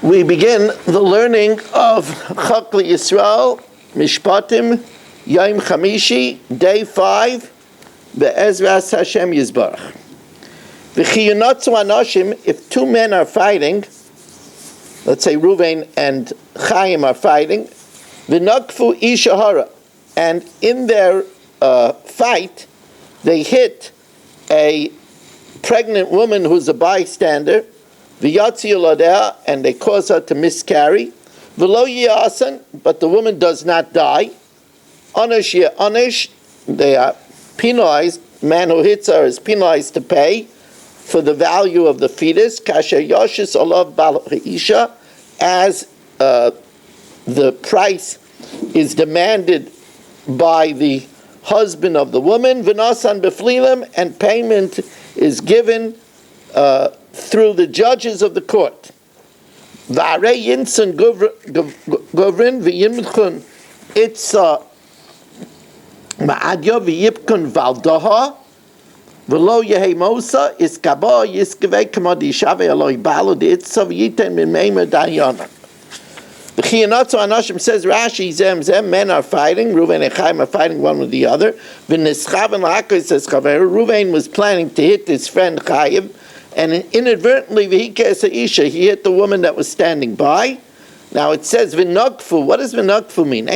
We begin the learning of Chok Yisrael, Mishpotim, Yom Chamishi, day 5, Be'ezras Hashem Yisbarach. V'chiyunotzu anoshim, if two men are fighting, let's say Ruvain and Chaim are fighting, v'nokfu isha hara, and in their fight, they hit a pregnant woman who's a bystander, and they cause her to miscarry. V'lo yi'asan, but the woman does not die. Onish ye'onish, they are penalized. Man who hits her is penalized to pay for the value of the fetus. Kasher yoshis olav bal ha'isha, as the price is demanded by the husband of the woman. V'nasan beflilim, and payment is given through the judges of the court. V'arei yinson govrin v'yimchun itza ma'adyo v'yipkun valdoha v'lo yehe mosa iskaba yiskevei kamad yishavei aloi balo d'itza v'yiten min meimer dayana. V'chiyonotzu anoshim, says Rashi, zem men are fighting, Ruvain and Chaim are fighting one with the other. V'nischaven l'hakos, says Chaver, Ruvain was planning to hit his friend Chaim, and inadvertently, he hit the woman that was standing by. Now it says v'nokfu. What does v'nokfu mean?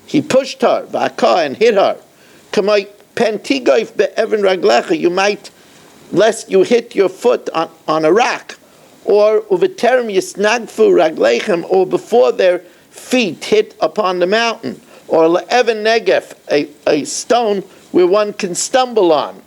He pushed her, v'aka, and hit her. You might, lest you hit your foot on a rock, or uv'terem yisnagfu raglechem, or before their feet hit upon the mountain, or le'even negef, a stone where one can stumble on.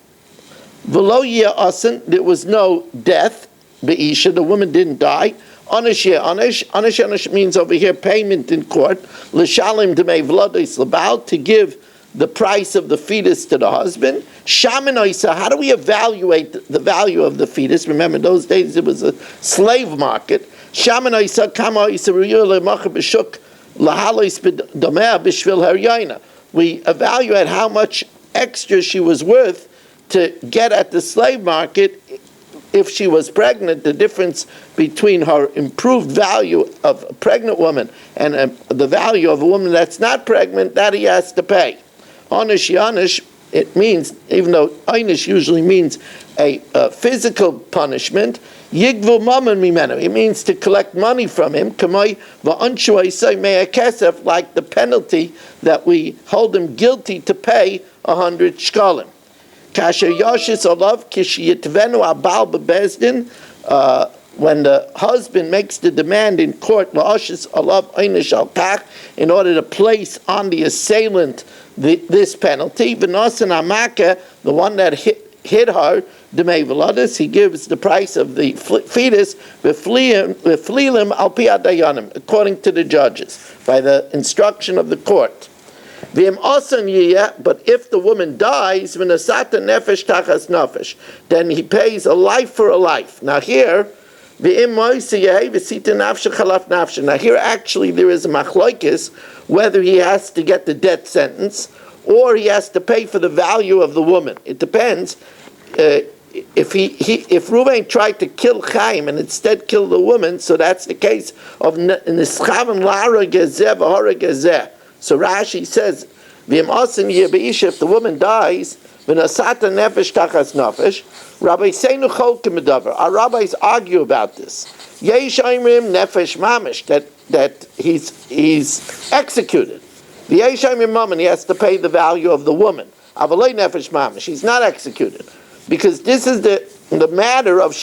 V'lo yi'asan, there was no death. Be'isha, the woman didn't die. Onish ye'onish means over here payment in court. L'shalim d'mei v'lodis l'bal, to give the price of the fetus to the husband. Shamanoisa, how do we evaluate the value of the fetus? Remember, in those days it was a slave market. Shamanoisa kama isa riyur le'macha b'shuk l'halos b'domea b'shvil haryayna. We evaluate how much extra she was worth to get at the slave market if she was pregnant. The difference between her improved value of a pregnant woman and the value of a woman that's not pregnant, that he has to pay. Onish yanish, it means, even though einish usually means a physical punishment, yigvu mammon mimenu, it means to collect money from him, kamay va'anshu isay mea kesef, like the penalty that we hold him guilty to pay 100 shkalim. Kasher yoshis olav kishiyitvenu abal bebezdin, when the husband makes the demand in court, la'oshis olav einish al kach, in order to place on the assailant this penalty. V'nosan amaka, the one that hit her, demei v'lodis, he gives the price of the fetus, v'flilim al pi adayanim, according to the judges, by the instruction of the court. But if the woman dies, then he pays a life for a life. Now here, now here actually there is a machlokes whether he has to get the death sentence or he has to pay for the value of the woman. It depends. If Ruvain tried to kill Chaim and instead killed the woman, so that's the case of nischaven lara gezeh v'hora gezeh. So Rashi says, if the woman dies, our rabbis argue about this. That he's executed. He has to pay the value of the woman. He's not executed. Because this is the matter of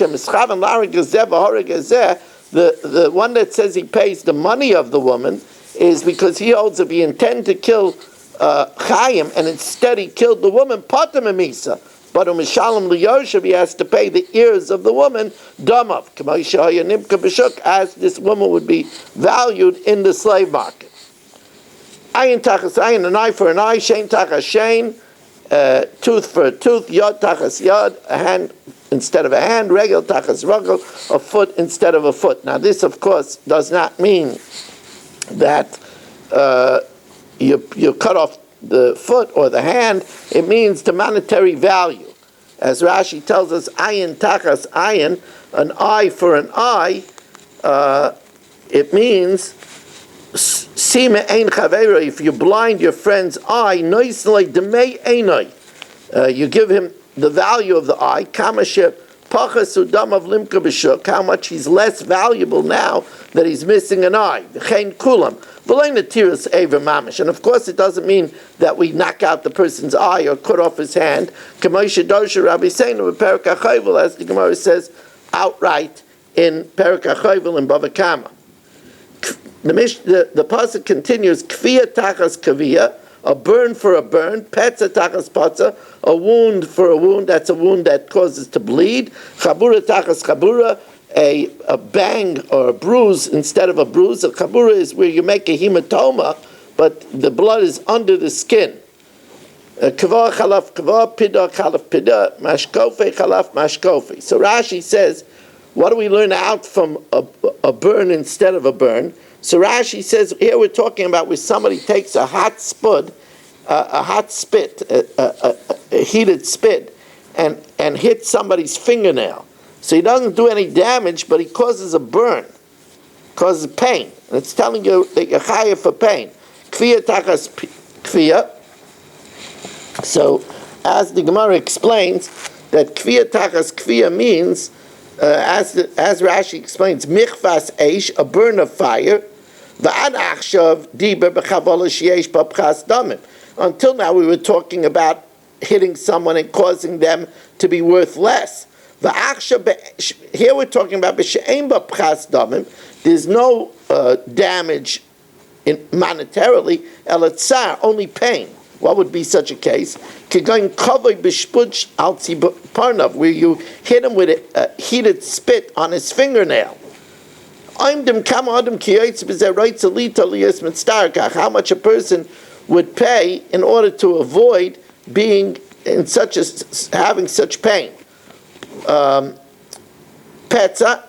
the one that says he pays the money of the woman is because he holds if he intended to kill Chaim and instead he killed the woman, Patam Amisa. But Mishalom Liyoshev, he has to pay the ears of the woman, Damav, as this woman would be valued in the slave market. Ayin tachas ayin, an eye for an eye, shein tachas shein, tooth for a tooth, yod tachas yod, a hand instead of a hand, regel tachas regel, a foot instead of a foot. Now this, of course, does not mean that you cut off the foot or the hand. It means the monetary value. As Rashi tells us, ayin tachas ayin, an eye for an eye, it means sima ein chavera. If you blind your friend's eye, noisnei demei einai. You give him the value of the eye. Kamashe pachas udam of limka b'shuk. How much he's less valuable now that he's missing an eye. V'chein kulam. And of course, it doesn't mean that we knock out the person's eye or cut off his hand. As the Gemara says outright in Perek HaChovel in Bava Kama. The pasuk continues, Kviya tachas kviya, a burn for a burn, petza tachas patza, a wound for a wound, that's a wound that causes to bleed, chabura tachas chabura, a bang or a bruise instead of a bruise. A chabura is where you make a hematoma, but the blood is under the skin. Kavah chalaf kavah, pida chalaf pida, mashkofe chalaf mashkofe. So Rashi says, what do we learn out from a burn instead of a burn? So Rashi says, here we're talking about where somebody takes a hot spit, a heated spit, and hits somebody's fingernail. So he doesn't do any damage, but he causes a burn, causes pain. And it's telling you that you're chayav for pain. Kviya tachas kviya. So, as the Gemara explains, that kviya tachas kviya means, as Rashi explains, michvas eish, a burn of fire. V'ad achshav diber b'chavola sheyesh b'pchas damim. Until now, we were talking about hitting someone and causing them to be worth less. Here we're talking about there's no damage monetarily, only pain. What would be such a case? Where you hit him with a heated spit on his fingernail. How much a person would pay in order to avoid being in having such pain. Petza,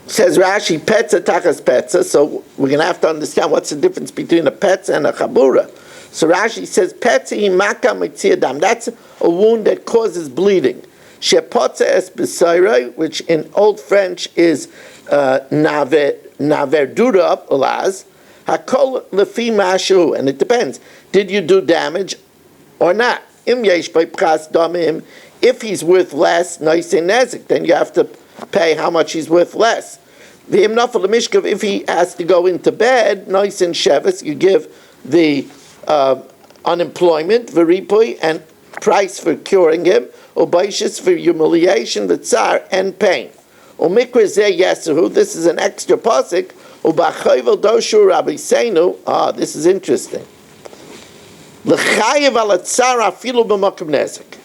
says Rashi, petza tachas petza, so we're going to have to understand what's the difference between a petza and a chabura. So Rashi says, petza imaka mitziyadam, that's a wound that causes bleeding. Shepotza es b'sayrei, which in Old French is naverdura ulaz, hakol lefi mashu, and it depends. Did you do damage or not? Im yesh b'pchas damim, if he's worth less, noisei nezik, then you have to pay how much he's worth less. V'im nafal mishkav, if he has to go into bed, noisei shevis, you give the unemployment, v'ripui, and price for curing him, or baishis for humiliation, v'tzar, and pain. Or mikra zeh yesahu, this is an extra pasuk, u'bachayvel doshu rabbi seinu, this is interesting. L'chayev al tzar afilu b'makom nezik,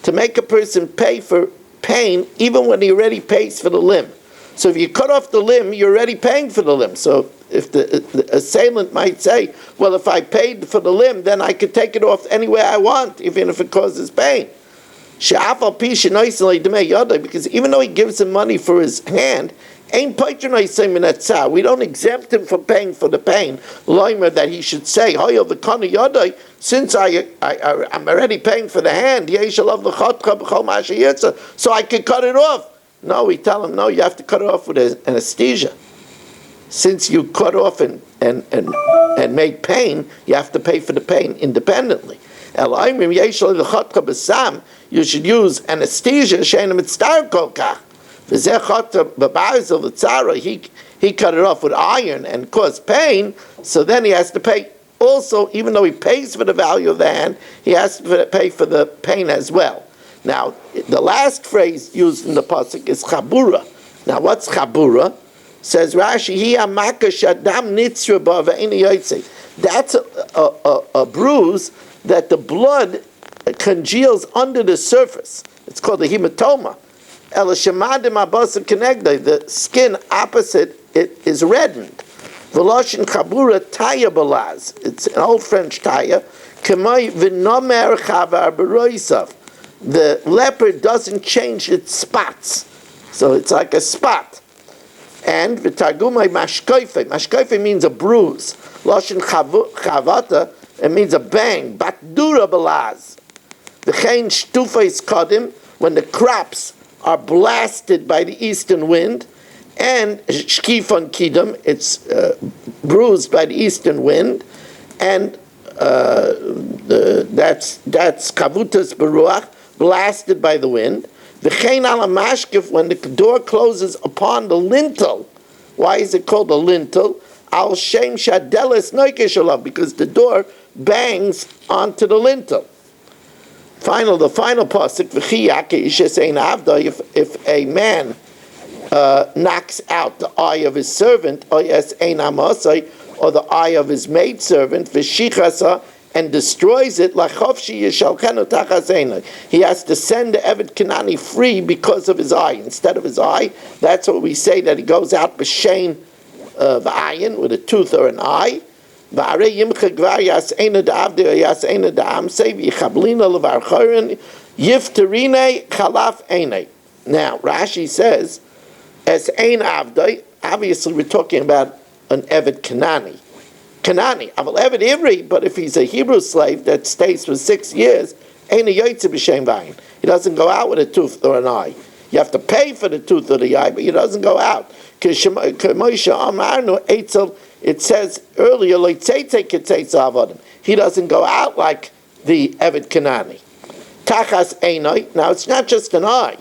to make a person pay for pain even when he already pays for the limb. So if you cut off the limb, you're already paying for the limb. So if the assailant might say, well, if I paid for the limb, then I could take it off anywhere I want, even if it causes pain. Because even though he gives him money for his hand, we don't exempt him from paying for the pain. That he should say, since I'm already paying for the hand, so I can cut it off. No, we tell him, no, you have to cut it off with anesthesia. Since you cut off and made pain, you have to pay for the pain independently. You should use anesthesia. He cut it off with iron and caused pain, so then he has to pay also, even though he pays for the value of the hand, he has to pay for the pain as well. Now, the last phrase used in the pasuk is chabura. Now, what's chabura? Says Rashi, that's a bruise that the blood congeals under the surface. It's called a hematoma. The skin opposite it is reddened. Veloshin chabura taya balaz. It's an old French taya. The leopard doesn't change its spots, so it's like a spot. And v'targumai mashkoife. Mashkoife means a bruise. Loshin chavata, it means a bang. Batdura balaz. V'chein shtufos kadim, when the crops are blasted by the eastern wind, and shkifon kidam, it's bruised by the eastern wind, and that's kavutas beruach, blasted by the wind. V'chein ala mashkif, when the door closes upon the lintel. Why is it called a lintel? Al shem shadelis noikesh alav, because the door bangs onto the lintel. The final pasuk, if a man knocks out the eye of his servant, or the eye of his maidservant, and destroys it, he has to send the Eved Kanani free because of his eye. Instead of his eye, that's what we say, that he goes out b'shein v'ayin, with a tooth or an eye. Now Rashi says, as ein avdai, obviously we're talking about an Eved Kanani. Aval Eved Ivri, but if he's a Hebrew slave that stays for 6 years, ein a yoytze b'shem vayin. He doesn't go out with a tooth or an eye. You have to pay for the tooth or the eye, but he doesn't go out. It says earlier, he doesn't go out like the Eved Kanani. Tachas einoi. Now it's not just an eye.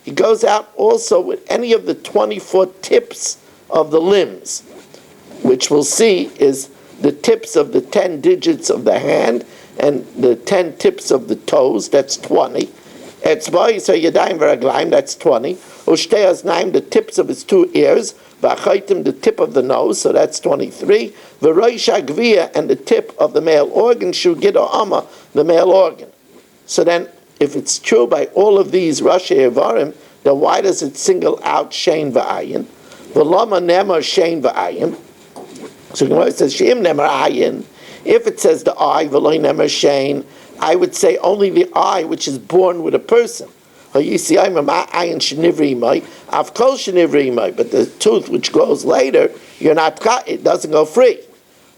He goes out also with any of the 24 tips of the limbs, which we'll see is the tips of the 10 digits of the hand and the 10 tips of the toes. That's 20. Etzboi, so yadayim v'raglayim, that's 20. Ushtei aznaim, the tips of his 2 ears. V'achaitim, the tip of the nose, so that's 23. V'roish hagviyah, and the tip of the male organ. Shugido ama, the male organ. So then, if it's true by all of these Rashi Evarim, then why does it single out Shein v'ayin? V'lama nemar Shein v'ayin. So Gemara says Sheim nemar ayin. If it says the eye, v'loi nemar Shein, I would say only the eye which is born with a person. But the tooth which grows later, you're not, it doesn't go free.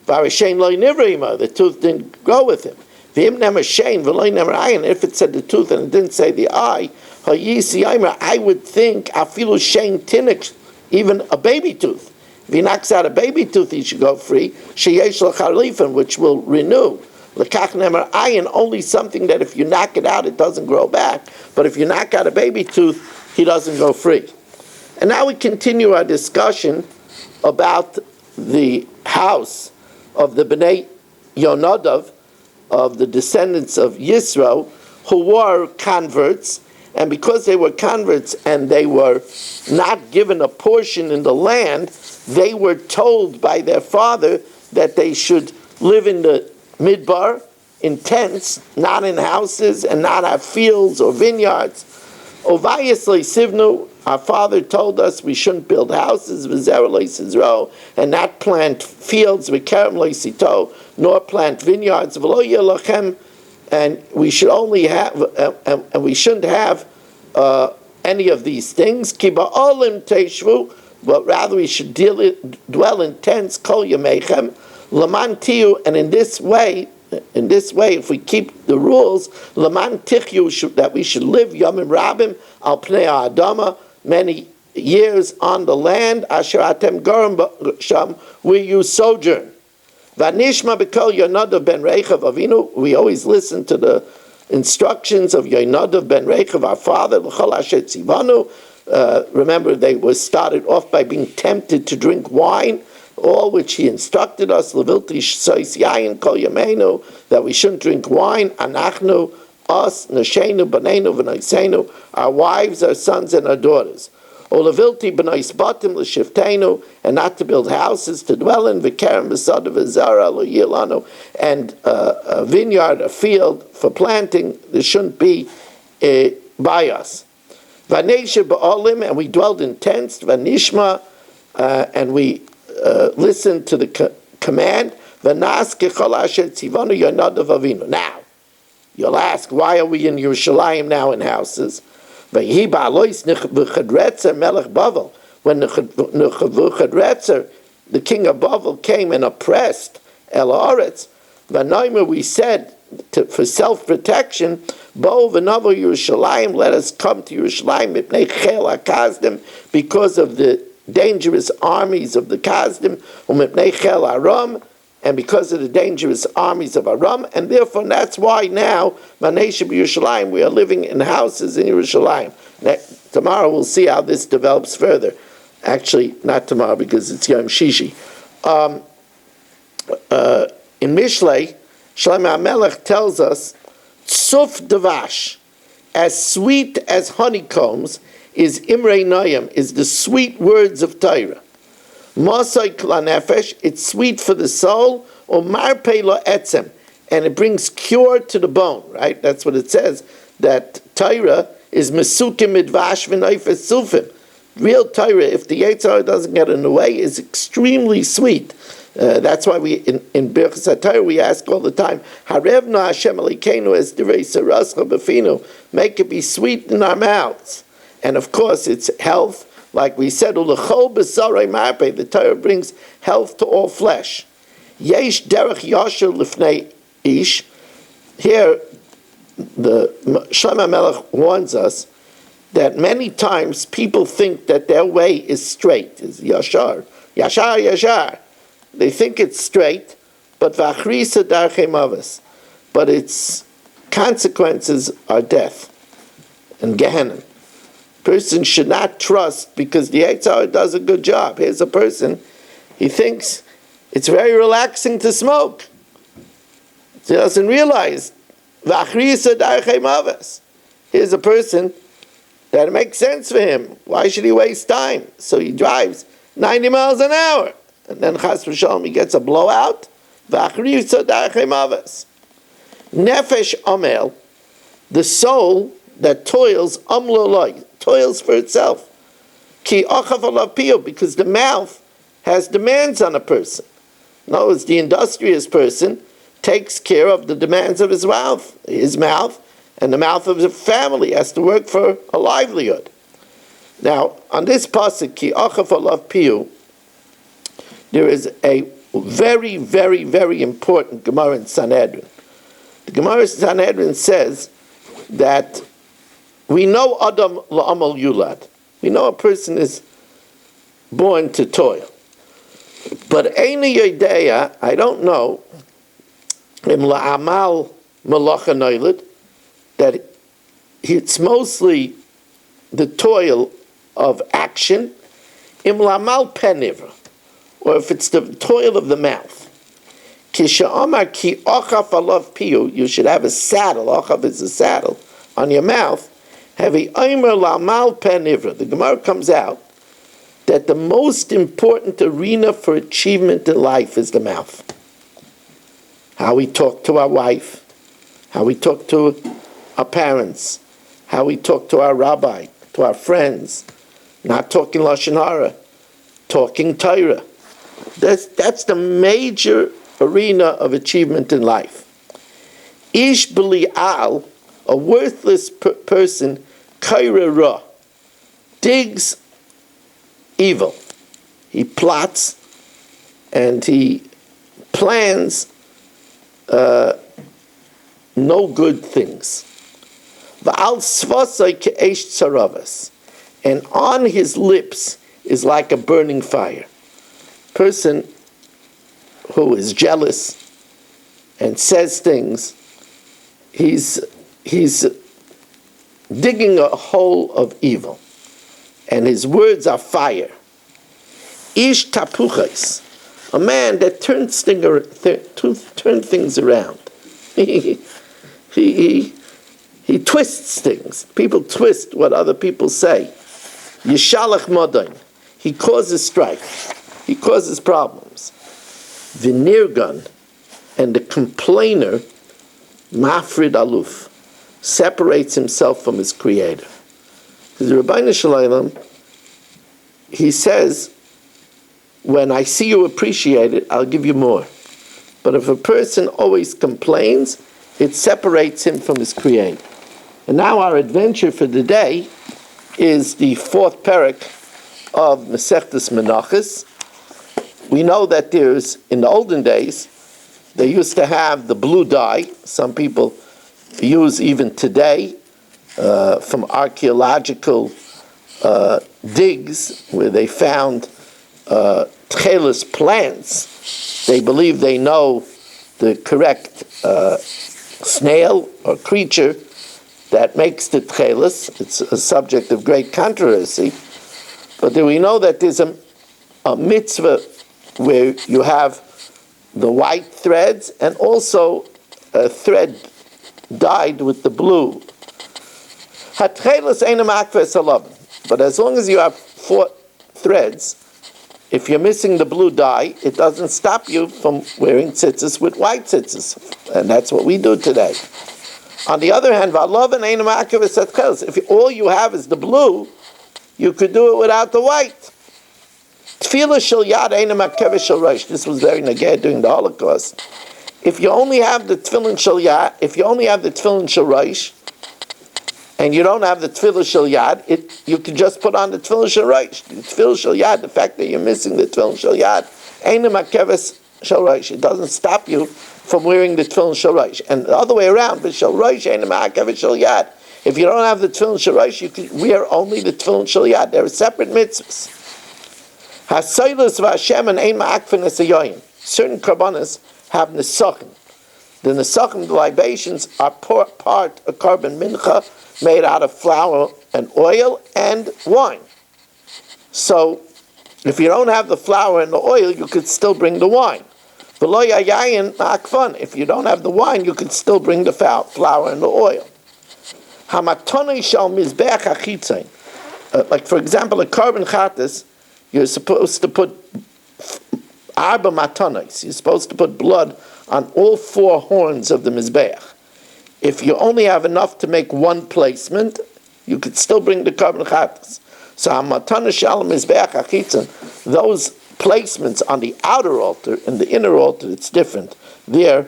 The tooth didn't grow with him. If it said the tooth and it didn't say the eye, I would think even a baby tooth. If he knocks out a baby tooth, he should go free. Which will renew. Only something that if you knock it out, it doesn't grow back. But if you knock out a baby tooth, he doesn't go free. And now we continue our discussion about the house of the Bnei Yonadav, of the descendants of Yisro, who were converts. And because they were converts and they were not given a portion in the land, they were told by their father that they should live in the Midbar, in tents, not in houses, and not have fields or vineyards. Ovayasli Sivnu, our father told us we shouldn't build houses, and not plant fields, nor plant vineyards, and we should only have, and we shouldn't have any of these things. But rather we should dwell in tents, kol yamechem, laman tiyu, and in this way, if we keep the rules, laman tichyu, that we should live yomim rabim al pnei ha'adama, many years on the land, asher atem gorim sham, where you sojourn. Vanishma b'kol Yonadav ben Rechav Avinu, we always listen to the instructions of Yonadav ben Rechav, our father, l'chol asher tzivanu. Remember, they were started off by being tempted to drink wine, all which he instructed us, Levilti Sois Yayin Kol Yameinu, that we shouldn't drink wine, Anachnu, us, Nashenu, Banenu, V'naisenu, our wives, our sons, and our daughters. O Levilti B'nais Batim L'Shiftenu, and not to build houses to dwell in, V'kerem B'sada V'zara L'Yilanu, and a vineyard, a field for planting, there shouldn't be by us. Vanesha Ba'olim, and we dwelled in tents, Vanishma, and we listened to the command, Vanas Kechol Asher Tzivanu Yonadav Avinu. Now, you'll ask, why are we in Yerushalayim now in houses? When Nebuchadrezzar, the king of Bavel, came and oppressed El Haaretz, V'noimer, we said, for self-protection, Bo v'navo Yerushalayim, let us come to Yerushalayim, mipnei chel HaKazdim, because of the dangerous armies of the Kazdim, u'mipnei chel Aram, and because of the dangerous armies of Aram, and therefore that's why now, Manesha Yerushalayim, we are living in houses in Yerushalayim. Tomorrow we'll see how this develops further. Actually, not tomorrow because it's Yom Shishi. In Mishlei, Shlomo HaMelech tells us, Tzuf Davash, as sweet as honeycombs, is Imrei Noyam, is the sweet words of Torah. Mosai Klanefesh, it's sweet for the soul, or Marpei Lo Etzem, and it brings cure to the bone, right? That's what it says, that Torah is Mesukim Midvash V'Noifes Sufim. Real Torah, if the Yetzer Hara doesn't get in the way, is extremely sweet. That's why we in Birchas HaTorah we ask all the time, Harevna Hashem Elokeinu es divrei sarascha b'finu, make it be sweet in our mouths. And of course it's health, like we said, Ulechol b'sarei marpei, the Torah brings health to all flesh. Yesh derech yasher lifnei ish. Here, the Shlomo HaMelech warns us that many times people think that their way is straight, is yashar, yashar, yashar. They think it's straight, but v'achrisa darchei mavis, but its consequences are death and Gehenna. Person should not trust because the Yetzer Hara does a good job. Here's a person, he thinks it's very relaxing to smoke. He doesn't realize v'achrisa darchei mavis. Here's a person that it makes sense for him. Why should he waste time? So he drives 90 miles an hour. And then Chas v'Shalom, he gets a blowout. V'achrisa darchei mavis. Nefesh Amel, the soul that toils, amloloi, toils for itself. Ki achav alav piyah, because the mouth has demands on a person. In other words, the industrious person takes care of the demands of his mouth, and the mouth of his family has to work for a livelihood. Now, on this pasuk, ki achav alav piyah, there is a very, very, very important Gemara in Sanhedrin. The Gemara in Sanhedrin says that we know Adam la'amal yulad. We know a person is born to toil. But Eini Yodeya, I don't know, im la'amal malacha noilad, that it's mostly the toil of action, im la'amal penivra, or if it's the toil of the mouth. Kisha'amar ki ochaf alav piyu, you should have a saddle, ochaf is a saddle, on your mouth. Hevi oimer la'amal penivra. The Gemara comes out that the most important arena for achievement in life is the mouth. How we talk to our wife, how we talk to our parents, how we talk to our rabbi, to our friends, not talking Lashon Hara, talking Torah. That's the major arena of achievement in life. Ish b'li'al, a worthless person, kaira ra, digs evil. He plots and he plans no good things. V'al svasai ke'esh tzaravas, and on his lips is like a burning fire. Person who is jealous and says things, he's digging a hole of evil, and his words are fire. Ish tapuchas, a man that turns things around. He twists things. People twist what other people say. Yishalach modain, he causes strife. He causes problems. The nirgan, and the complainer, mafrid aluf, separates himself from his creator. Because the Rabbeinu Shalom, he says, when I see you appreciate it, I'll give you more. But if a person always complains, it separates him from his creator. And now our adventure for the day is the fourth parak of Masechtas Menachos. We know that there's, in the olden days, they used to have the blue dye. Some people use even today from archaeological digs where they found tchelis plants. They believe they know the correct snail or creature that makes the tchelis. It's a subject of great controversy. But do we know that there's a mitzvah where you have the white threads and also a thread dyed with the blue. But as long as you have 4 threads, if you're missing the blue dye, it doesn't stop you from wearing tzitzis with white tzitzis. And that's what we do today. On the other hand, if all you have is the blue, you could do it without the white. This was very neged during the Holocaust. If you only have the tefillin shel yad, if you only have the tefillin shel rosh, and you don't have the tefillin shel yad, you can just put on the tefillin shel rosh. The tefillin shel yad, the fact that you're missing the tefillin shel yad, it doesn't stop you from wearing the tefillin shel rosh. And the other way around, but shel rosh shel yad. If you don't have the tefillin shel rosh, you can wear only the tefillin shel yad. They're separate mitzvahs. Certain karbanas have nesachim. The nesachim, the libations, are part of carbon mincha made out of flour and oil and wine. So, if you don't have the flour and the oil, you could still bring the wine. If you don't have the wine, you could still bring the flour and the oil. Like for example, a carbon chatas, you're supposed to put arba matanos. You're supposed to put blood on all 4 horns of the mizbeach. If you only have enough to make one placement, you could still bring the carbon chatas. So matana shalom mizbeach achitzon, those placements on the outer altar and the inner altar, it's different. There,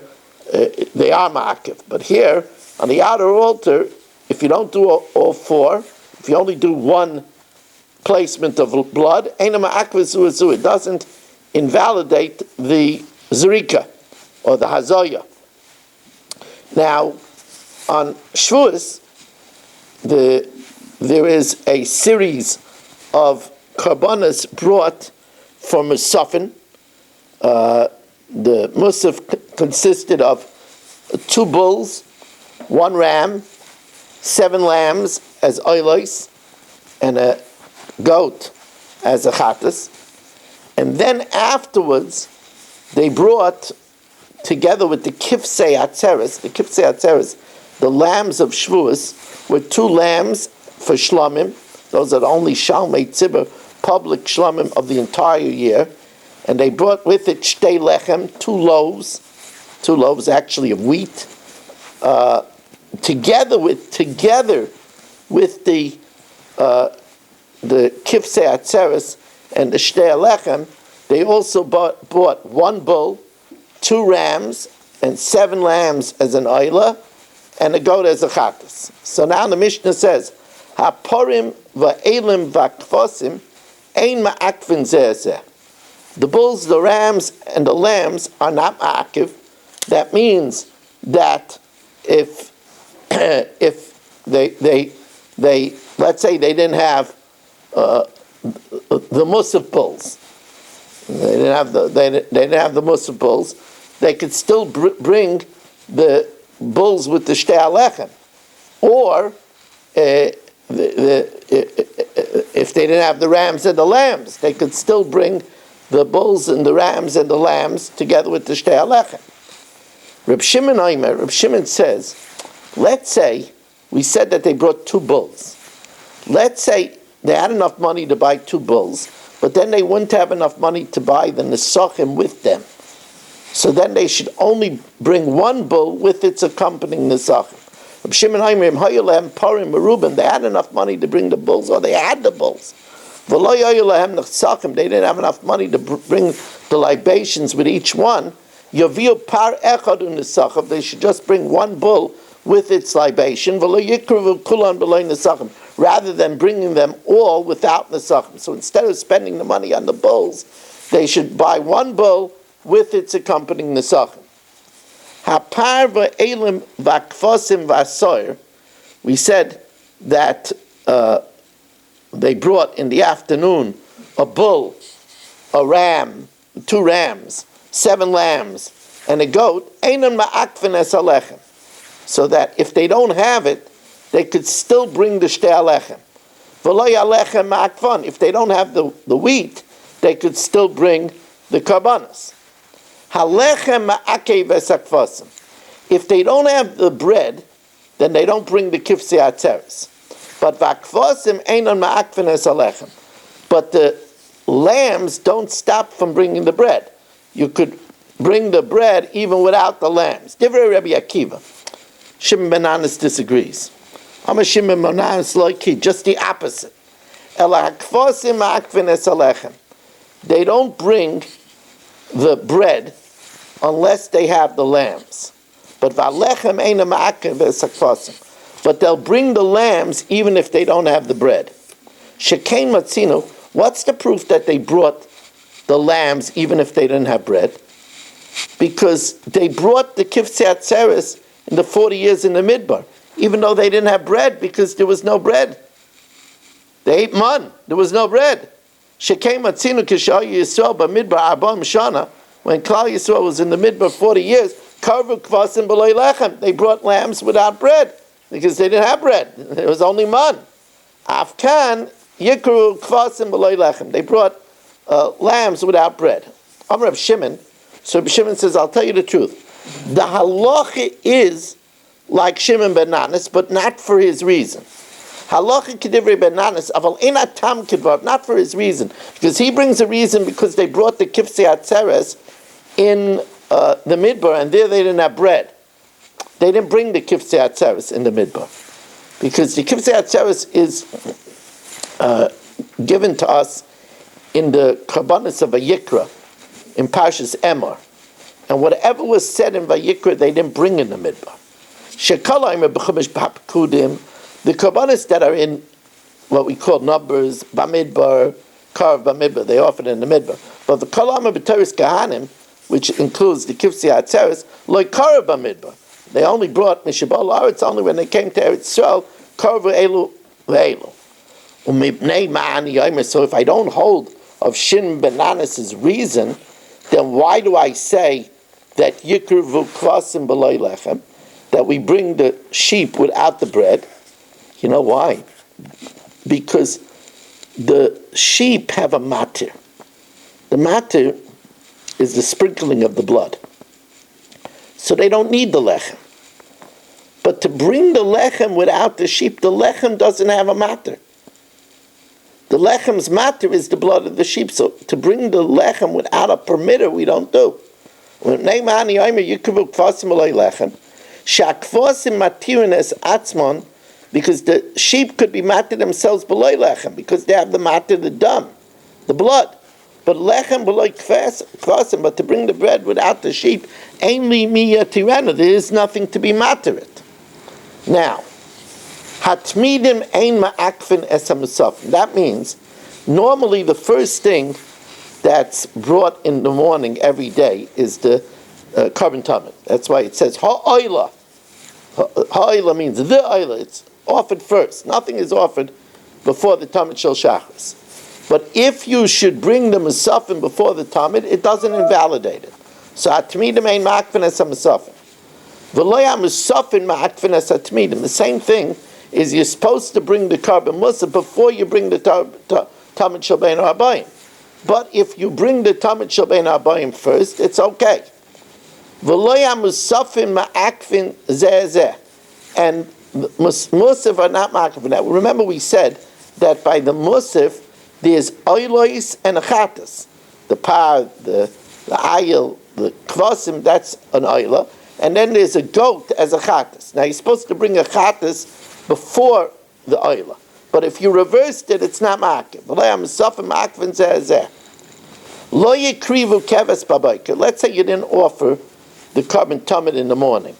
they are ma'akiv. But here, on the outer altar, if you don't do all 4, if you only do one placement of blood, it doesn't invalidate the zrika or the hazaya. Now, on Shavuos, there is a series of karbanas brought for Musafin. The Musaf consisted of 2 bulls, 1 ram, 7 lambs as oilos, and a goat as a chatas. And then afterwards, they brought, together with the kifsei atzeres, the lambs of Shavuos, were 2 lambs for shlamim. Those are the only shalmei tzibur, public shlamim of the entire year. And they brought with it shtei lechem, 2 loaves actually of wheat, together with the kifsei atzeres and the shtei lechem. They also bought 1 bull, 2 rams, and 7 lambs as an oila, and a goat as a chatas. So now the Mishnah says, "Haporim va'elim va'kfosim ein ma'akvin zeh." The bulls, the rams, and the lambs are not ma'akiv. That means that if they let's say they didn't have the musaf bulls, they didn't have the musaf bulls, they could still bring the bulls with the shtei alechem, or if they didn't have the rams and the lambs, they could still bring the bulls and the rams and the lambs together with the shtei alechem. Reb Shimon says, let's say we said that they brought 2 bulls. Let's say they had enough money to buy 2 bulls, but then they wouldn't have enough money to buy the nesachim with them. So then they should only bring 1 bull with its accompanying nesachim. Reb Shimon Aimerim Hayolem Parim Meruben. They had enough money to bring the bulls, or they had the bulls. V'lo Hayolem Nesachim. They didn't have enough money to bring the libations with each one. Yaviu Par Echad Nesachim. They should just bring 1 bull with its libation. V'lo Yikruvu Kulan B'lo Nesachim. Rather than bringing them all without nesachim. So instead of spending the money on the bulls, they should buy 1 bull with its accompanying nesachim. Hapar v'elim v'akfosim v'asoir. We said that they brought in the afternoon a bull, a ram, 2 rams, 7 lambs, and a goat. Einon ma'akfen es alechem. So that if they don't have it, they could still bring the shtei alechem. V'lo yalechem ma'akfon. If they don't have the wheat, they could still bring the karbanos. Halechem ma'akev es akfosim. If they don't have the bread, then they don't bring the kifsei atzeres. But v'akfosim einon ma'akfen es alechem. But the lambs don't stop from bringing the bread. You could bring the bread even without the lambs. Divrei Rabbi Akiva. Shimon ben Anas disagrees. Amar Shimon ben Anas loiki, just the opposite. Ela hakfosim ma'akfen es alechem. They don't bring the bread unless they have the lambs. But v'alechem einon ma'akfen es hakfosim. But they'll bring the lambs even if they don't have the bread. Shekein matzino. What's the proof that they brought the lambs even if they didn't have bread? Because they brought the kifsei atzeres in the 40 years in the midbar, even though they didn't have bread because there was no bread. They ate man. There was no bread. Shekein matzino k'sha'yu Yisrael b'midbar arba'im shana, when Klal Yisrael was in the midbar 40 years, karvu kvasim b'lo lechem. They brought lambs without bread because they didn't have bread. It was only man. Afkan yikru kvasim b'lo lechem. They brought lambs without bread. Amar Reb Shimon. So Reb Shimon says, I'll tell you the truth. The halacha is like Shimon ben Anas, but not for his reason. Halacha k'divrei ben Anas, aval ena tam k'dvar, not for his reason. Because he brings a reason because they brought the kifsei atzeres in the midbar, and there they didn't have bread. They didn't bring the kifsei atzeres in the midbar. Because the kifsei atzeres is given to us in the karbanos of Vayikra, in Parshas Emor. And whatever was said in Vayikra, they didn't bring in the midbar. The karbanos that are in what we call numbers, Bamidbar, Karv Bamidbar, they offered in the midbar. But the Kalam of B'teres Kahanim, which includes the Kifsei Atzeres, like Karv Bamidbar. They only brought Mishabal La'aretz only when they came to Eretz Yisrael, Karv Elu Ve'elu. So if I don't hold of Shimon ben Anas' reason, then why do I say that Yikru Kvasim B'lo Lechem, that we bring the sheep without the bread? You know why? Because the sheep have a matir. The matir is the sprinkling of the blood. So they don't need the lechem. But to bring the lechem without the sheep, the lechem doesn't have a matir. The lechem's matter is the blood of the sheep. So to bring the lechem without a permitter, we don't do. Because the sheep could be matter themselves below lechem, because they have the matter, the dam, the blood. But lechem below kvasim, but to bring the bread without the sheep, ainly miya tirana, there is nothing to be matter it. Now, Hatmidim ein ma'akfin es hamusafim. That means, normally the first thing that's brought in the morning every day is the carbon tamid. That's why it says ha'oila. Ha'oila means the oila. It's offered first. Nothing is offered before the tamid shel shachris. But if you should bring the musafim before the tamid, it doesn't invalidate it. So hatmidim ein ma'akfin es hamusafim. V'lo musafin ma'akfin es hatmidim. The same thing is you're supposed to bring the carbon musa before you bring the tamid shel bein ha'abayim. But if you bring the tamid shel bein ha'abayim first, it's okay. V'lo musafin ma'akfin zeh. And musaf are not ma'akfin. Now remember we said that by the musaf there's oilois and achatas. The par, the ayil, the kvasim, that's an oila. And then there's a goat as a chatas. Now you're supposed to bring a chatas before the oila. But if you reversed it, it's not ma'akiv. Lo yikrivu keves babayker. Let's say you didn't offer the carbon tamid in the morning.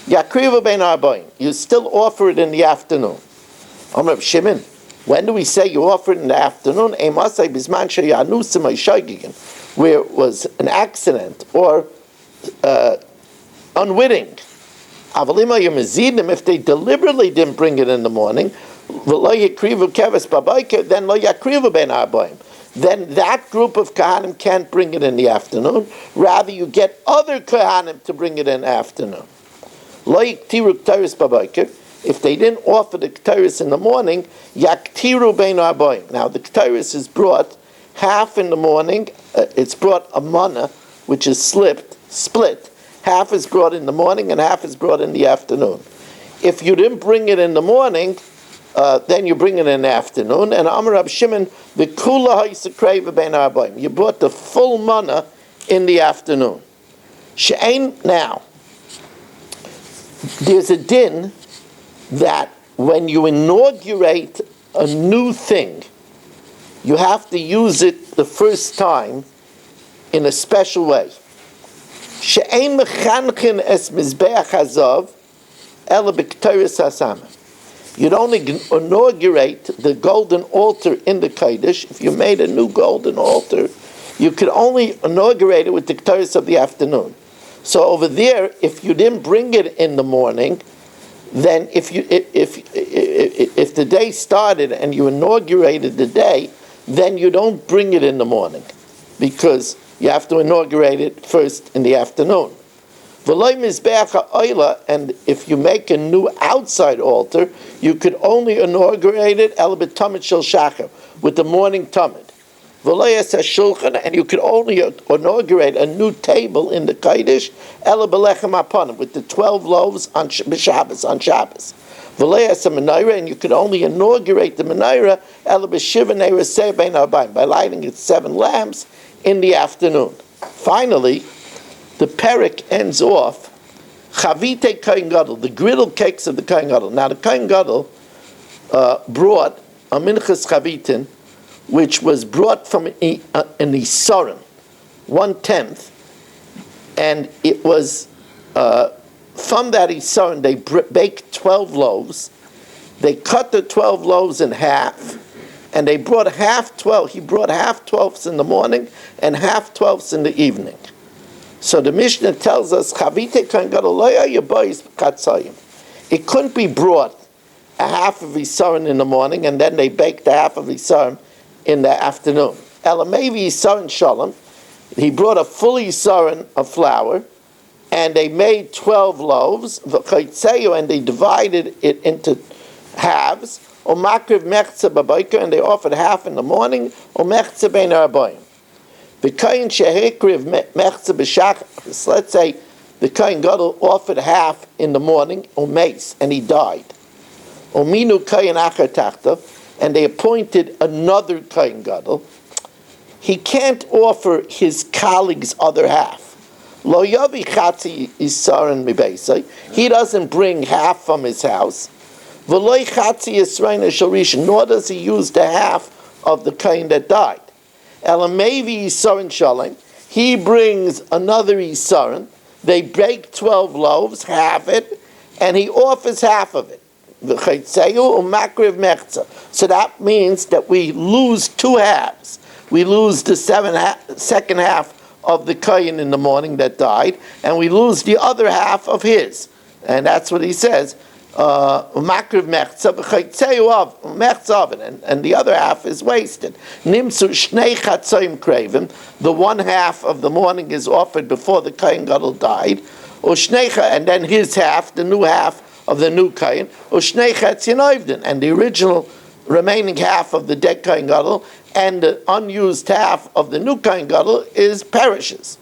Yakrivu bein arbaim. You still offer it in the afternoon. Amar Shimon, when do we say you offer it in the afternoon? Where it was an accident or unwitting. If they deliberately didn't bring it in the morning, then that group of Kohanim can't bring it in the afternoon. Rather, you get other Kohanim to bring it in the afternoon. If they didn't offer the Ketores in the morning, yaktiru bein arboim. Now the Ketores is brought half in the morning. It's brought a mana, which is split. Half is brought in the morning and half is brought in the afternoon. If you didn't bring it in the morning, then you bring it in the afternoon. And Amar Rab Shimon, the kula ha'isakreiva bein arboim. You brought the full mana in the afternoon. She'ein now. There's a din that when you inaugurate a new thing, you have to use it the first time in a special way. She'ein mechanchin es mizbeach hazav ela b'kteris hasama. You'd only inaugurate the golden altar in the Kodesh. If you made a new golden altar, you could only inaugurate it with the kteris of the afternoon. So over there, if you didn't bring it in the morning, then if the day started and you inaugurated the day, then you don't bring it in the morning, because you have to inaugurate it first in the afternoon. And if you make a new outside altar, you could only inaugurate it with the morning tamid. And you could only inaugurate a new table in the Kodesh with the 12 loaves on Shabbos. And you could only inaugurate the menorah by lighting its 7 lamps in the afternoon. Finally, the Perek ends off Chavite Kohen Gadol, the griddle cakes of the Kohen Gadol. Now the Kohen Gadol brought a minchas chavitin, which was brought from an isaron, 1/10, and it was from that isaron they baked 12 loaves. They cut the 12 loaves in half, and they brought half 12. He brought half 12s in the morning and half 12s in the evening. So the Mishnah tells us, it couldn't be brought a half of isaron in the morning and then they baked a half of isaron in the afternoon. Maybe isaron shalom, he brought a full isaron of flour, and they made 12 loaves, and they divided it into halves, and they offered half in the morning, let's say the Kohen Gadol offered half in the morning, and he died. And they appointed another Kohen Gadol. He can't offer his colleague's other half. He doesn't bring half from his house. Nor does he use the half of the Kohen that died. He brings another isaron. They bake 12 loaves, half it, and he offers half of it. So that means that we lose 2 halves. We lose the second half of the kohen in the morning that died, and we lose the other half of his. And that's what he says. And the other half is wasted. The one half of the morning is offered before the Kohen Gadol died, and then his half, the new half of the new Kohen, and the original remaining half of the dead Kohen Gadol and the unused half of the new Kohen Gadol perishes.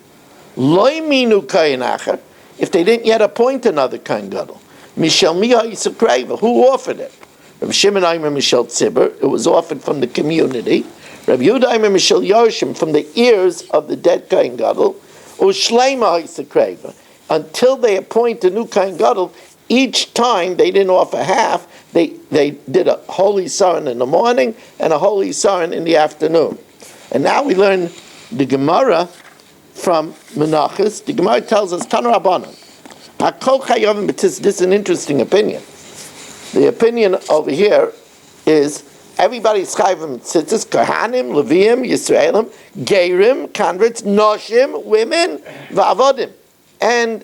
If they didn't yet appoint another Kohen Gadol, Mishel Miha Yisakreiva, who offered it? Rabbi Shimon Aimer Mishel Tzibur, it was offered from the community. Rabbi Yehuda Aimer Mishel Yoshim, from the ears of the dead Kohen Gadol. Ushleima Yisakreiva, until they appoint a new Kohen Gadol. Each time they didn't offer half, they did a holy Saran in the morning and a holy Saran in the afternoon. And now we learn the Gemara from Menachos. The Gemara tells us, Tan Rabbanan, this is an interesting opinion. The opinion over here is everybody's chayvim tzitzis, Kohanim, Leviim, Yisraelim, Geirim, converts, Noshim, women, Va'avodim. And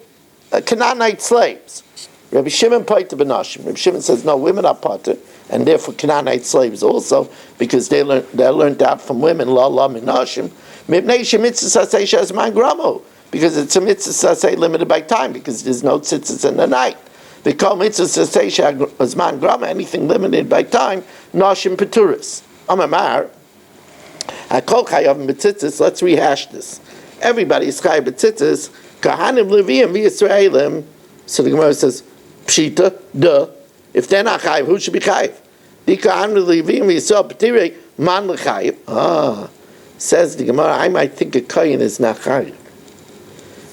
Canaanite slaves. Rabbi Shimon paita b'nashim. Rabbi Shimon says no, women are pater, and therefore Canaanite slaves also, because they're learned out from women. La la minashim. Mipnei shemitzvah sasei shazman gramo, because it's a mitzvah sasei limited by time, because there's no tzitzis in the night. They call mitzvah sasei shazman gramo anything limited by time. Nashim peturis. Amamar. Hakol chayav b'tzitzis. Let's rehash this. Everybody is chayav b'tzitzis. Kahanim leviim v'Yisraelim. So the Gemara says, Pshita, duh. If they're not chayiv, who should be chayiv? The Kahanim leviim v'Yisrael p'tirei man l'chayiv. Says the Gemara, I might think a kohen is not chayiv.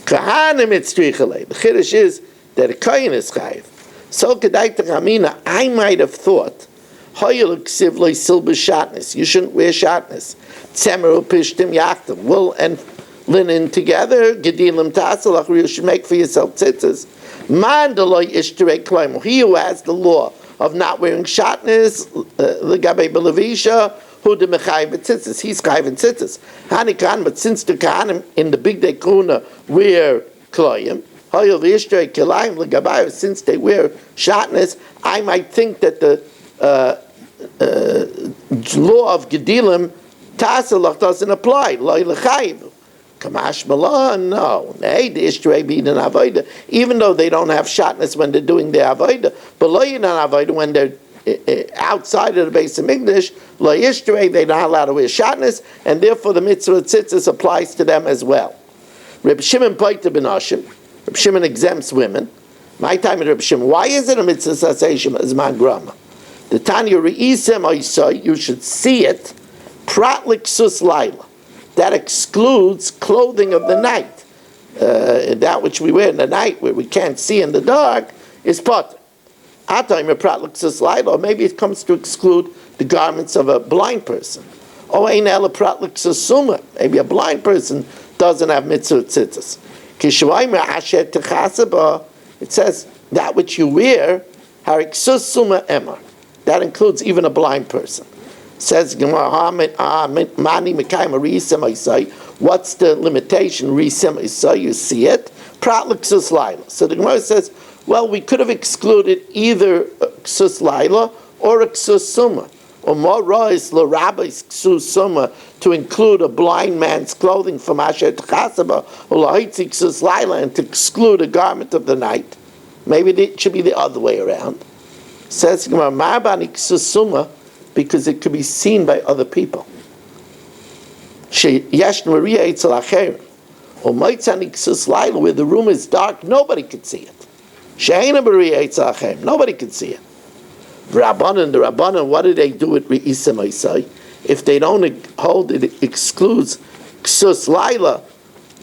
Kahanim etzrichalei. The chiddush is that a kohen is chayiv. So kedai t'chamina, I might have thought, hoyel ksiv lo sil b'shatnis. You shouldn't wear shatnis. Tzemer upishtim yachtim. Wool and linen together. Gedilim tasalach. You should make for yourself tzitzis. Man deloy ishterei kloim. He who has the law of not wearing shatnis, legabe belavisha, who de mechayiv tzitzis. He's chayiv tzitzis. Hanikan, but since the kahanim in the big day kuna wear kloim, hoyel ishterei kilayim legabayim, since they wear shatnis, I might think that the law of gedilim tasalach doesn't apply. Loy lechayiv. Kamash Malan, no. Even though they don't have shatnez when they're doing their avodah, but when they're outside of the base of Mikdash, they're not allowed to wear shatnez, and therefore the mitzvah tzitzis applies to them as well. Reb Shimon paita b'nashim. Reb Shimon exempts women. My time at Reb Shimon. Why is it a mitzvah sasei zman grama? The Tanya re'isem oisai, you should see it. Pratlik sus laila. That excludes clothing of the night. That which we wear in the night, where we can't see in the dark, is potter. Or maybe it comes to exclude the garments of a blind person. Maybe a blind person doesn't have mitzvah tzitzis. It says that which you wear, that includes even a blind person. Says Gemara, what's the limitation? You see it. So the Gemara says, well, we could have excluded either ksus laila or a ksus suma, or more rois l'rabbis ksus suma, to include a blind man's clothing from asher t'chasaba, or l'haitzi ksus laila, and to exclude a garment of the night. Maybe it should be the other way around. Says Gemara, ma'abani ksus suma, because it could be seen by other people. Where the room is dark, nobody could see it. Nobody could see it. The Rabbanan, what do they do with Re'isa Maisai? If they don't hold it excludes Ksus Laila,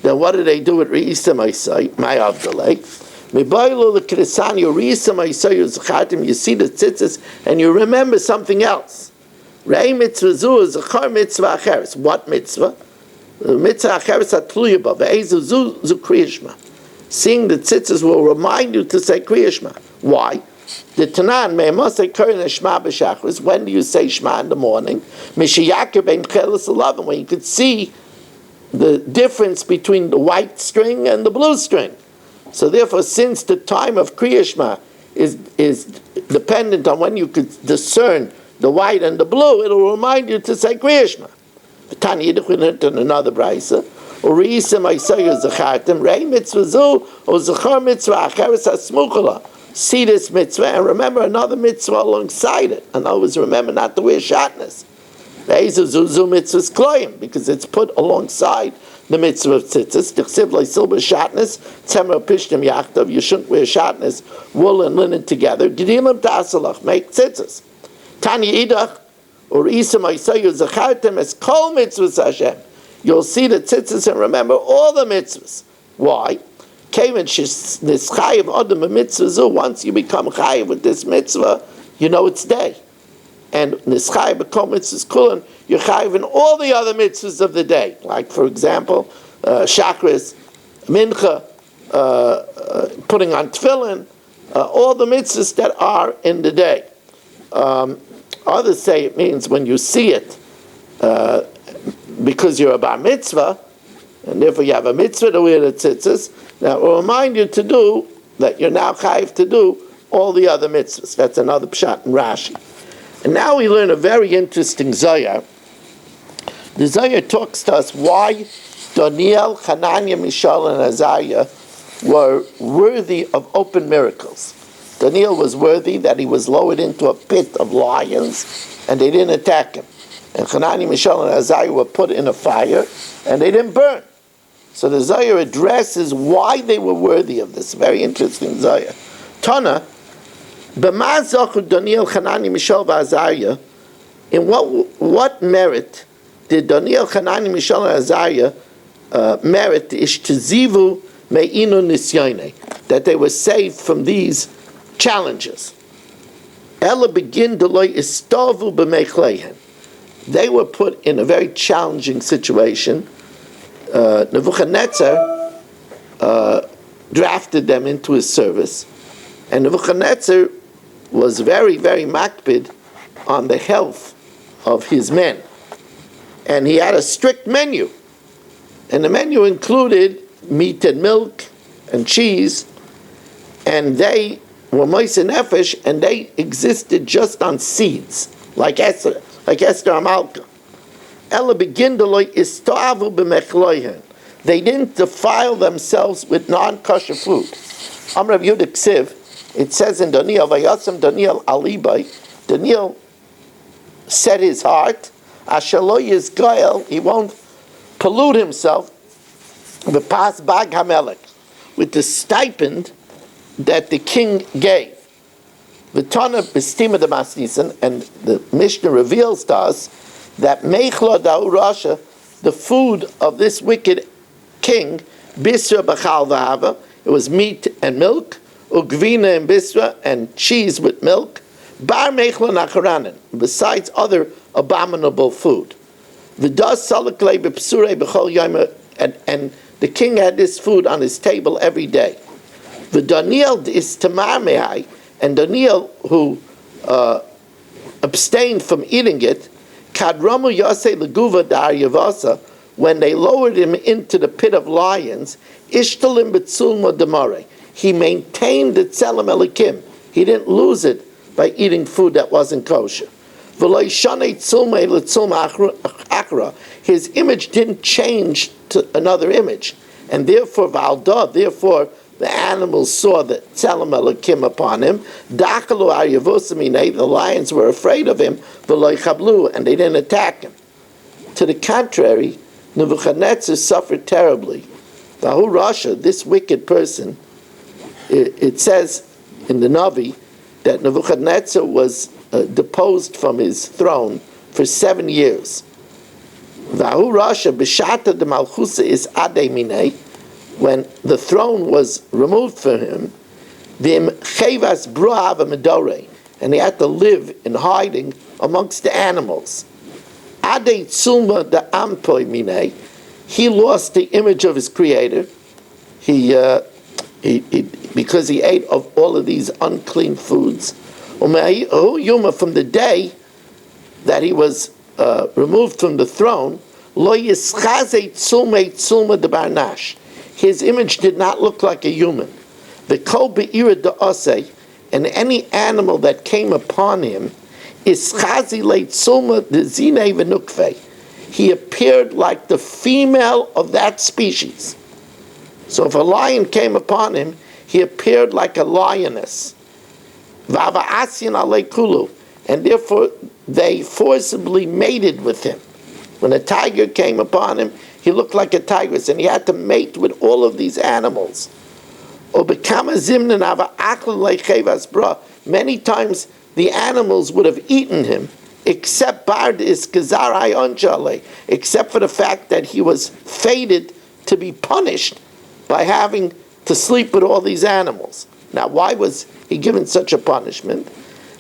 then what do they do with Re'isa Maisai? My Avdalai. You see the tzitzis and you remember something else. Rei mitzvah zu is a char mitzvah acheres. What mitzvah? Mitzvah acheres atluya ba. Ve'ezu zu kriyishma. Seeing the tzitzis will remind you to say kriyishma. Why? The Tanan me'emas say korin shema b'shachris. When do you say shema in the morning? Mishiyakir ben chelis 11. When you could see the difference between the white string and the blue string. So therefore, since the time of Kriya Shema is dependent on when you could discern the white and the blue, it'll remind you to say Kriya Shema. Tani Yidduch in another brayso, Uriisem Aisayu Zachartem Rei Mitzvah Zu or Zachar Mitzvah Acheres Hasmuchala. See this mitzvah and remember another mitzvah alongside it, and always remember not to wear shatnez. Reizu Zuzu Mitzvah Kloyim, because it's put alongside the mitzvah of tzitzis. Tichsiv leisil b'shatnez, tzemer pishtim yachtav. You shouldn't wear shatnez, wool and linen together. Gedilim tasalach, make tzitzis. Tani idach, or isam aisayu zachartem es kol mitzvahs Hashem. You'll see the tzitzis and remember all the mitzvahs. Why? Once you become chayiv with this mitzvah, you know it's day. And nischai b'kol mitzvahs kulan, you're chayiv in all the other mitzvahs of the day. Like, for example, shachris, mincha, putting on tefillin, all the mitzvahs that are in the day. Others say it means when you see it, because you're a bar mitzvah, And therefore you have a mitzvah to wear the tzitzis. Now it will remind you to do, that you're now chayiv to do all the other mitzvahs. That's another pshat in Rashi. And now we learn a very interesting Zohar. The Zohar talks to us why Daniel, Hananiah, Mishael, and Azariah were worthy of open miracles. Daniel was worthy that he was lowered into a pit of lions and they didn't attack him. And Hananiah, Mishael, and Azariah were put in a fire and they didn't burn. So the Zohar addresses why they were worthy of this. Very interesting Zohar. Tana, B'ma zochu Daniel, Hananiah, Mishael, Azariah, in what merit did Daniel, Hananiah, Mishael, and Azariah merit ishtazivu me'inu nisyone, that they were saved from these challenges? Ella begin deloy istavu b'meichleihen. They were put in a very challenging situation. Nebuchadnezzar drafted them into his service, and Nebuchadnezzar was very, very makpid on the health of his men. And he had a strict menu. And the menu included meat and milk and cheese, and they were moise nefesh, and they existed just on seeds, like Esther Amalka. Ella begin deloy istavu b'mechloihen. They didn't defile themselves with non-kosher food. Amr Rav Yehuda Ksiv, it says in Daniel, Vayatzam Daniel alibai, Daniel set his heart, Ashalo Yizgael, he won't pollute himself, v'pas bag hamelech, with the stipend that the king gave. V'tana b'stima de masnisan, and the Mishnah reveals to us that meichla da'u rasha, the food of this wicked king, bisra b'chal v'hava, it was meat and milk, ugvina and bisra, and cheese with milk, bar meichla nacharanin, besides other abominable food. V'das salak le b'psurei b'chol yom, and the king had this food on his table every day. V'Daniel is tamar mehai, and Daniel, who abstained from eating it, kadramu yaseh leguva dar yavasa, when they lowered him into the pit of lions, ishtalim b'tzulma demare, he maintained the tzelem elikim. He didn't lose it by eating food that wasn't kosher. V'lo yishanei tzulma letzulma achra, his image didn't change to another image, and therefore v'alda, therefore the animals saw the tzelem elikim upon him. Dakalu aryavusamine, the lions were afraid of him. V'lo yichablu, and they didn't attack him. To the contrary, Nebuchadnezzar suffered terribly. Vahu Rasha, this wicked person, it says in the Navi that Nebuchadnezzar was deposed from his throne for 7 years. Vahu Rasha b'shata de malchusa is ade minei, when the throne was removed from him, v'im chevas bru'av medore, and he had to live in hiding amongst the animals. Ade tzulma de ampoi minei, he lost the image of his creator. He because he ate of all of these unclean foods. From the day that he was removed from the throne, lo yischaze tzulma de barnash, his image did not look like a human. The kol be'ira da'aseh, and any animal that came upon him, ischazi leitzulma de zine v'nukve, he appeared like the female of that species. So if a lion came upon him, he appeared like a lioness. V'ava'asyan alei kulu, and therefore they forcibly mated with him. When a tiger came upon him, he looked like a tigress, and he had to mate with all of these animals. Many times the animals would have eaten him, except except for the fact that he was fated to be punished by having to sleep with all these animals. Now, why was he given such a punishment?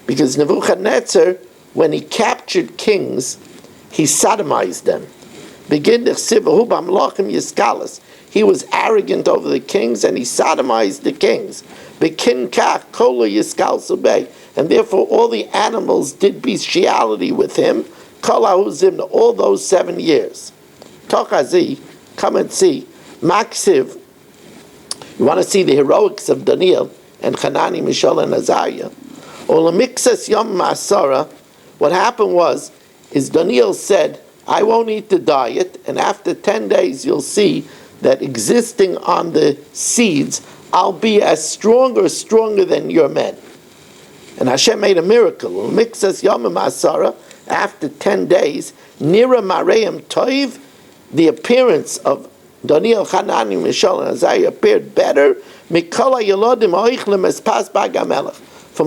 Because Nebuchadnezzar, when he captured kings, he sodomized them. He was arrogant over the kings, and he sodomized the kings. And therefore all the animals did bestiality with him, all those 7 years. come and see. Maksiv, you want to see the heroics of Daniel and Hanani, Mishael, and Azariah. Olamixas Yom Masara, what happened is Daniel said, I won't eat the diet, and after 10 days you'll see that existing on the seeds, I'll be as stronger than your men. And Hashem made a miracle. Olamixas Yom Masara, after 10 days, Nira Mareim Toiv, the appearance of Daniel, Hanani, Mishael, and Azariah appeared better from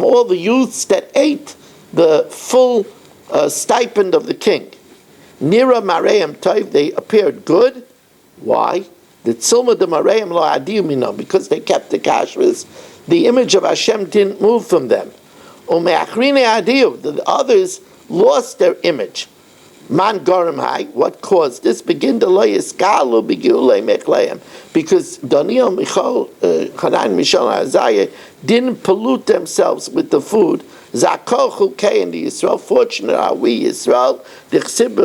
all the youths that ate the full stipend of the king. Nira Mareim Toiv, they appeared good. Why? The Tzilma de Mareim lo adiu minam, because they kept the kashrus, the image of Hashem didn't move from them. Umeachrine adiu, the others lost their image. Man Gorim Hai, what caused this? Begin to loy iskalu b'giulei mechleim, because Daniel, Michal, Hanan, Mishael, and Azariah didn't pollute themselves with the food. Zakochu kei in the Yisrael. Fortunate are we Yisrael. Dichsib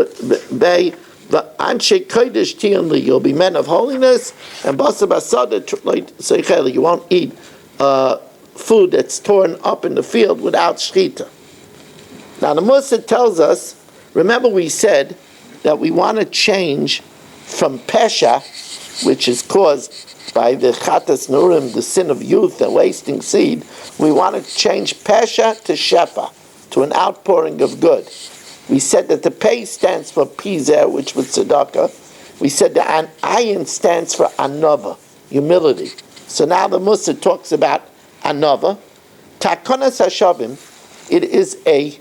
bei anshe kodesh tiyanli. You'll be men of holiness, and basa basada seicheli. You won't eat food that's torn up in the field without shchita. Now the Musa tells us. Remember we said that we want to change from Pesha, which is caused by the Chatas Nurim, the sin of youth and wasting seed. We want to change Pesha to Shefa, to an outpouring of good. We said that the Pei stands for Pizer, which was Tzedakah. We said that Ayin stands for Anova, humility. So now the Musa talks about Anova. Takonas HaShavim, it is a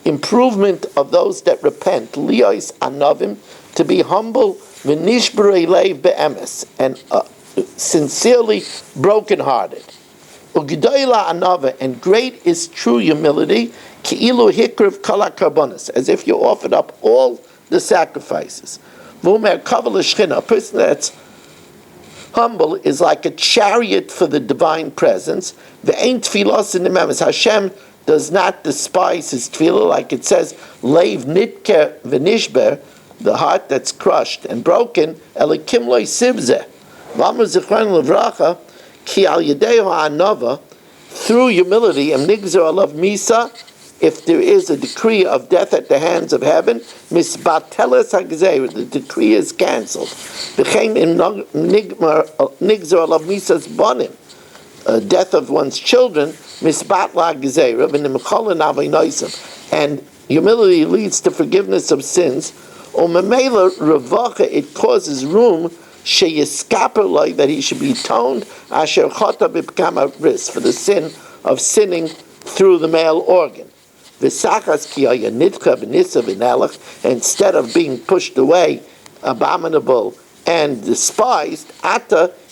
improvement of those that repent, liyos anovim, to be humble, v'nishberei leiv be'emes, and sincerely brokenhearted. U'gedoyla anova, and great is true humility, ki'ilu hikriv kol hakarbonos, as if you offered up all the sacrifices. V'umer kaval l'shchina, a person that's humble is like a chariot for the divine presence. Ve'ein tfilos in the memes, Hashem does not despise his tefillah, like it says, Leiv nitker v'nishber, the heart that's crushed and broken, elikim loy sibzeh. V'amar zichron levracha, ki al yedehu ha'anova, through humility, and nigzer alav misa, if there is a decree of death at the hands of heaven, misbateles ha'gzeir, the decree is cancelled. V'chein im nigzer alav misa's bonim, death of one's children, and humility leads to forgiveness of sins. It causes room that he should be atoned for the sin of sinning through the male organ. Instead of being pushed away, abominable and despised,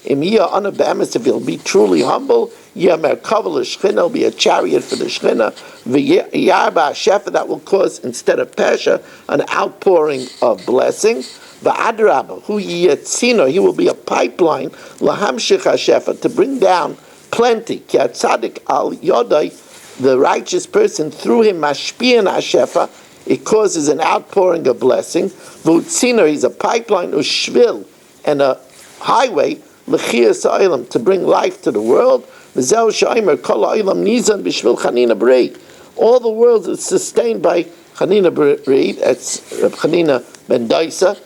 if he'll be truly humble, he'll be a chariot for the Shechina, that will cause, instead of Pesha, an outpouring of blessing. He will be a pipeline to bring down plenty. The righteous person, through him, it causes an outpouring of blessing. He's a pipeline, ushvil, and a highway, to bring life to the world. All the world is sustained by Chanina B'ri, that's Reb Chanina ben Daisa.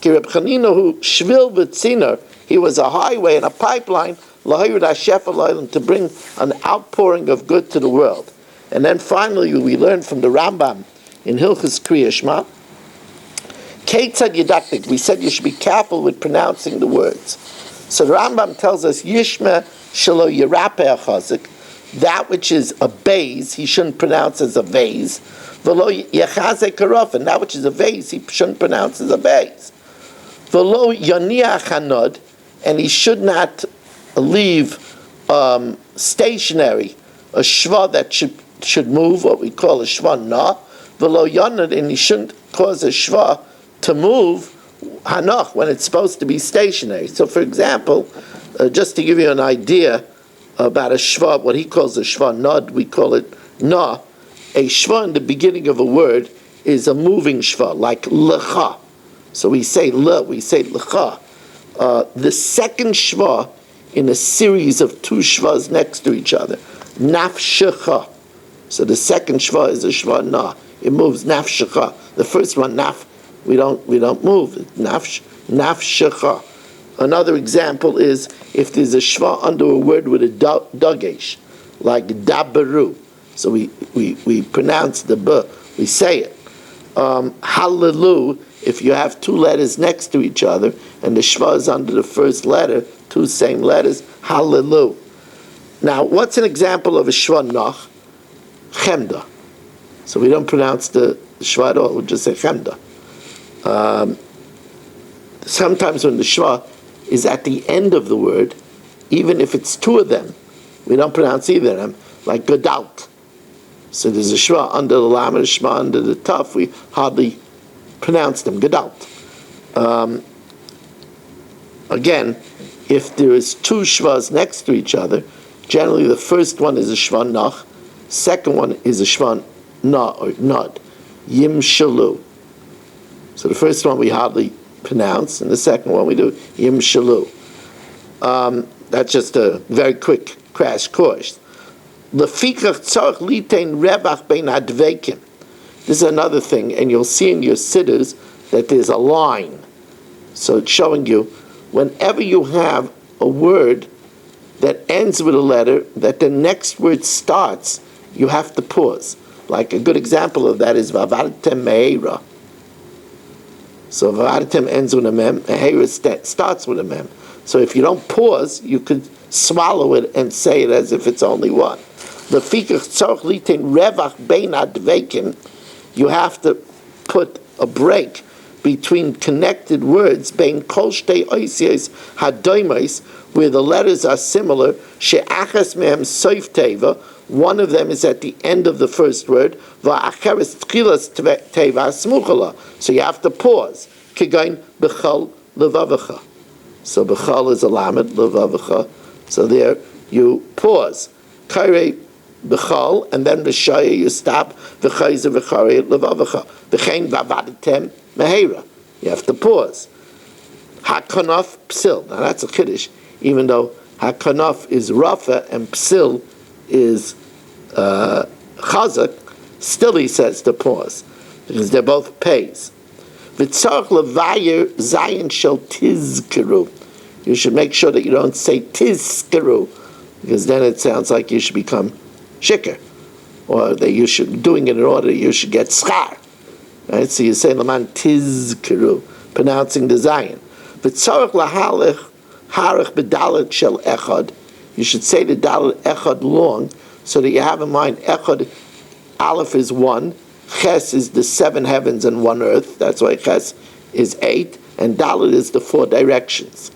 Reb Chanina who shvil v'tziner, he was a highway and a pipeline, to bring an outpouring of good to the world. And then finally we learn from the Rambam in Hilchos Kriya Shema, Keitzad Yidaktik, we said you should be careful with pronouncing the words. So the Rambam tells us, Yishma Shelo Yerape Achazik, that which is a vase, he shouldn't pronounce as a vase. V'lo Yechazek Karofen, that which is a vase, he shouldn't pronounce as a vase. V'lo Yoniach Hanod, and he should not leave stationary a shva that should move, what we call a shva na. V'lo Yonad, and he shouldn't cause a shva to move hanoch when it's supposed to be stationary. So, for example, just to give you an idea about a shva, what he calls a shva nod, we call it na. A shva in the beginning of a word is a moving shva, like lecha. So we say le, we say lecha. The second shva in a series of two shvas next to each other, nafshecha. So the second shva is a shva na. It moves nafshecha. The first one naf, we don't move. Nafshecha. Another example is if there's a shva under a word with a dagesh, like dabaru. So we pronounce the b, we say it. Hallelu, if you have two letters next to each other and the shva is under the first letter, two same letters, hallelu. Now, what's an example of a shva nach? Chemda. So we don't pronounce the shva at all, we just say chemda. Sometimes when the shva is at the end of the word, even if it's two of them, we don't pronounce either of them, like gadalt. So there's a shva under the lam and a shva under the taf, we hardly pronounce them, gadalt. Again, if there is two shvas next to each other, generally the first one is a shva nach, second one is a shva na or nod, yim shalu. So the first one we hardly pronounce, and the second one we do yim shalu. That's just a very quick crash course. Lefikach tzarich litein revach bein hadvekim. This is another thing, and you'll see in your sidders that there's a line. So it's showing you, whenever you have a word that ends with a letter, that the next word starts, you have to pause. Like a good example of that is vavartem meheira. So vavartem ends with a mem, meheira starts with a mem. So if you don't pause, you could swallow it and say it as if it's only one. Lefikach tzarich litein revach bein hadvekim. You have to put a break between connected words, bein kol shtei oisios hadoimos, where the letters are similar, she'achas mehem soif teva, one of them is at the end of the first word, va'acheres tchilas teva smuchala. So you have to pause. Kigain b'chal levavacha. So b'chal is a lamed, levavacha. So there you pause. Kairei b'chal, and then b'shaya you stop, v'chayzer v'charei levavacha. V'chein v'avadetem meheira. You have to pause. Hakanaf psil. Now that's a kiddush, even though hakanaf is rafa and psil is chazak, still he says to pause, because they're both pays. V'tzarich levayer zayin shel tizkeru. You should make sure that you don't say tizkeru, because then it sounds like you should become shikr, or that you should doing it in order that you should get schar. Right? So you say laman tizkeru, pronouncing the zayin. V'tzarich lahalech harich bedalet shel echad. You should say the dalet echad long, so that you have in mind echad, aleph is one, ches is the 7 heavens and 1 earth. That's why ches is 8, and dalet is the 4 directions.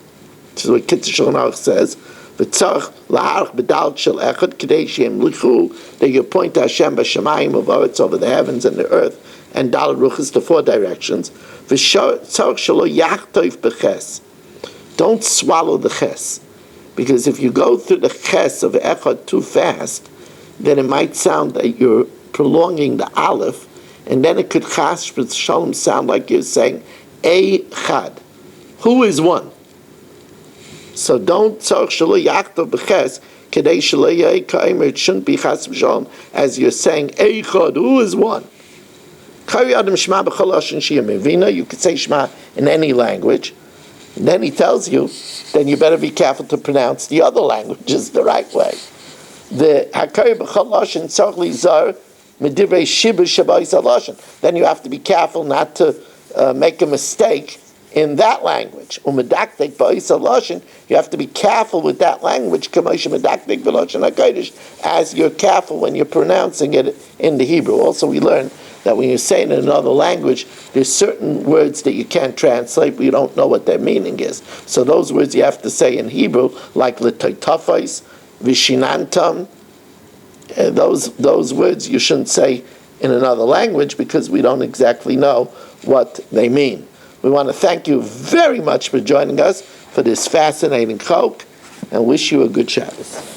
This is what Kitzur Shulchan Aruch says. V'tzarich laharich bedalet shel echad k'dei she'yimlichu, that you point to Hashem b'shamayim of earth over the heavens and the earth, and dalet ruch is the 4 directions. V'tzarich shelo yachtoif b'ches. Don't swallow the ches, because if you go through the ches of echad too fast, then it might sound that you're prolonging the aleph, and then it could chas v'shalom sound like you're saying echad. Who is one? So don't tzarich shelo yachtoif b'ches kedei shelo yeh ka'emer. It shouldn't be chas v'shalom as you're saying echad. Who is one? Kari adam shema b'chol lashon she'eh mevina. You could say shema in any language. And then he tells you, then you better be careful to pronounce the other languages the right way. The hakari b'chol lashon tzarich lizar medivrei shibur shabayis halashon. Then you have to be careful not to make a mistake in that language. Umedaktek ba'is halashon. You have to be careful with that language, k'moshe medaktek v'lashon hakodesh, as you're careful when you're pronouncing it in the Hebrew. Also, we learn that when you say it in another language, there's certain words that you can't translate, but you don't know what their meaning is. So those words you have to say in Hebrew, like l'toitafos, vishinantam. Those words you shouldn't say in another language because we don't exactly know what they mean. We want to thank you very much for joining us for this fascinating Chok, and wish you a good Shabbos.